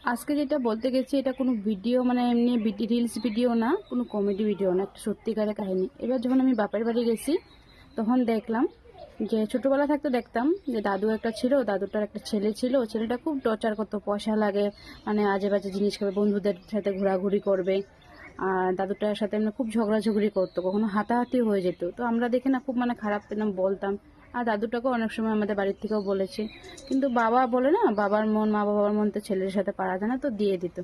আজকে যেটা বলতে গেছি এটা কোনো ভিডিও মানে এমনি রিলস ভিডিও না, কোনো কমেডি ভিডিও না, একটা সত্যিকারের কাহিনী। এবার যখন আমি বাপের বাড়ি গেছি তখন দেখলাম যে ছোটবেলা থাকতে দেখতাম যে দাদু একটা ছিল, দাদুটার একটা ছেলে ছিল, ছেলেটা খুব টর্চার করতো, পয়সা লাগে মানে আজে বাজে জিনিস খাবে, বন্ধুদের সাথে ঘোরাঘুরি করবে। আর দাদুটার সাথে এমনি খুব ঝগড়াঝগড়ি করতো, কখনো হাতাহাতি হয়ে যেত। তো আমরা দেখে না খুব মানে খারাপ পেলাম, বলতাম। আর দাদুটাকেও অনেক সময় আমাদের বাড়ির থেকেও বলেছে, কিন্তু বাবা বলে না, বাবার মন, মা বাবার মন তো ছেলের সাথে পারা যায় না, তো দিয়ে দিত।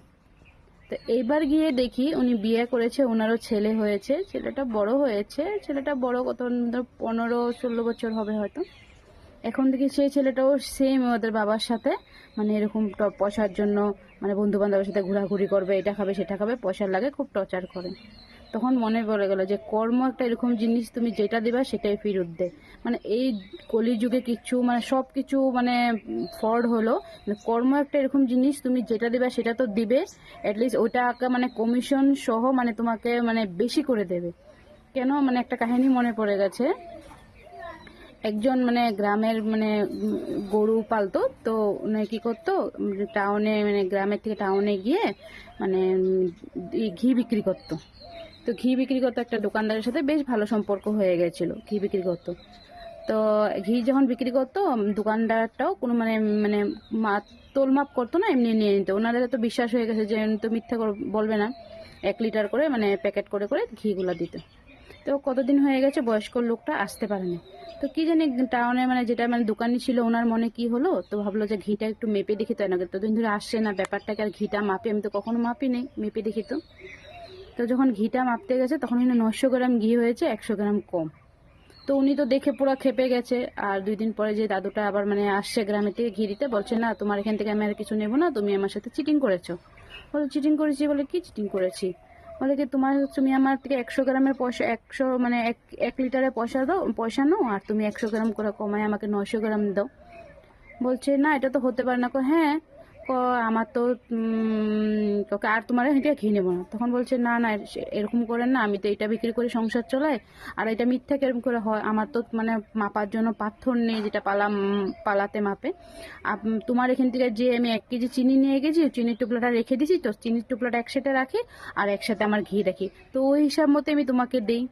তো এইবার গিয়ে দেখি উনি বিয়ে করেছে, ওনারও ছেলে হয়েছে, ছেলেটা বড় হয়েছে, ছেলেটা বড় কত 15-16 বছর হবে হয়তো। এখন দেখি সেই ছেলেটাও সেম ওদের বাবার সাথে মানে এরকম পয়সার জন্য মানে বন্ধু বান্ধবের সাথে ঘোরাঘুরি করবে, এটা খাবে সেটা খাবে, পয়সার লাগে খুব টর্চার করে। তখন মনে পড়ে গেল যে কর্ম একটা এরকম জিনিস, তুমি যেটা দিবা সেটাই ফেরত দেয়। মানে এই কলিযুগে কিছু মানে সব কিছু মানে ফ্রড হলো, কর্ম একটা এরকম জিনিস, তুমি যেটা দিবা সেটা তো দিবে, অ্যাটলিস্ট ওইটা মানে কমিশন সহ মানে তোমাকে মানে বেশি করে দেবে। কেন মানে একটা কাহিনী মনে পড়ে গেছে। একজন মানে গ্রামের মানে গরু পালতো, তো উনি কি করতো, টাউনে মানে গ্রামের থেকে টাউনে গিয়ে মানে ঘি বিক্রি করতো। তো ঘি বিক্রি করতো একটা দোকানদারের সাথে, বেশ ভালো সম্পর্ক হয়ে গেছিল, ঘি বিক্রি করতো। তো ঘি যখন বিক্রি করতো, দোকানদারটাও কোনো মানে মানে তোলমাপ করতো না, এমনি নিয়ে নিত। ওনাদের তো বিশ্বাস হয়ে গেছে যে উনি তো মিথ্যা বলবে না। 1 লিটার করে মানে প্যাকেট করে করে ঘিগুলা দিত। তো কতদিন হয়ে গেছে, বয়স্ক লোকটা আসতে পারেনি। তো কি জানি টাউনে মানে যেটা মানে দোকানি ছিল, ওনার মনে কি হলো, তো ভাবলো যে ঘিটা একটু মেপে দেখি, তো এনাকে ততদিন ধরে আসছে না, ব্যাপারটাকে আর ঘিটা মাপি, আমি তো কখনো মাপি নেই, মেপে দেখি। তো তো যখন ঘিটা মাপতে গেছে তখন 900 গ্রাম ঘি হয়েছে, 100 গ্রাম কম। তো উনি তো দেখে পুরো খেপে গেছে। আর 2 দিন পরে যে দাদুটা আবার মানে আসছে গ্রামে থেকে ঘি দিতে, বলছে না তোমার এখান থেকে আমি আর কিছু নেবো না, তুমি আমার সাথে চিটিং করেছো। বলে চিটিং করেছি? বলে কি চিটিং করেছি? বলে কি তুমি আমার থেকে 100 গ্রামের পয়সা, 100 মানে 1 লিটারের পয়সা নাও, আর তুমি 100 গ্রাম করে কমায় আমাকে 900 গ্রাম দাও। বলছে না এটা তো হতে পারে না। হ্যাঁ। আমার তো তোকে আর তোমার এটা ঘি নেবো না। তখন বলছে না না, এরকম করেন না, আমি তো এটা বিক্রি করে সংসার চলাই, আর এটা মিথ্যা কেরকম করে হয়, আমার তো মানে মাপার জন্য পাথর নেই যেটা পালাতে মাপে। তোমার এখান থেকে যে আমি 1 কেজি চিনি নিয়ে গেছি, চিনির টুকলাটা রেখে দিছি, তো চিনির টুকলাটা একসাথে রাখি আর একসাথে আমার ঘি রাখি, তো ওই হিসাব মতো আমি তোমাকে দেই।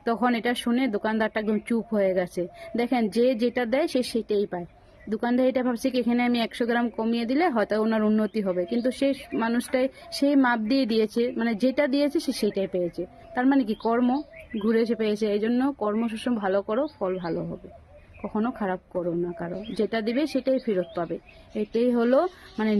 তখন এটা শুনে দোকানদারটা একদম চুপ হয়ে গেছে। দেখেন, যে যেটা দেয় সে সেটাই পায়। দোকানদার এটা ভাবছে কি এখানে আমি 100 গ্রাম কমিয়ে দিলে হয়তো ওনার উন্নতি হবে, কিন্তু সেই মানুষটাই সেই মাপ দিয়ে দিয়েছে, মানে যেটা দিয়েছে সে সেটাই পেয়েছে। তার মানে কি কর্ম ঘুরে এসে পেয়েছে। এই জন্য কর্ম সবসময় ভালো করো, ফল ভালো হবে। কখনো খারাপ করো না, কারো যেটা দিবে সেটাই ফেরত পাবে। এটাই হলো মানে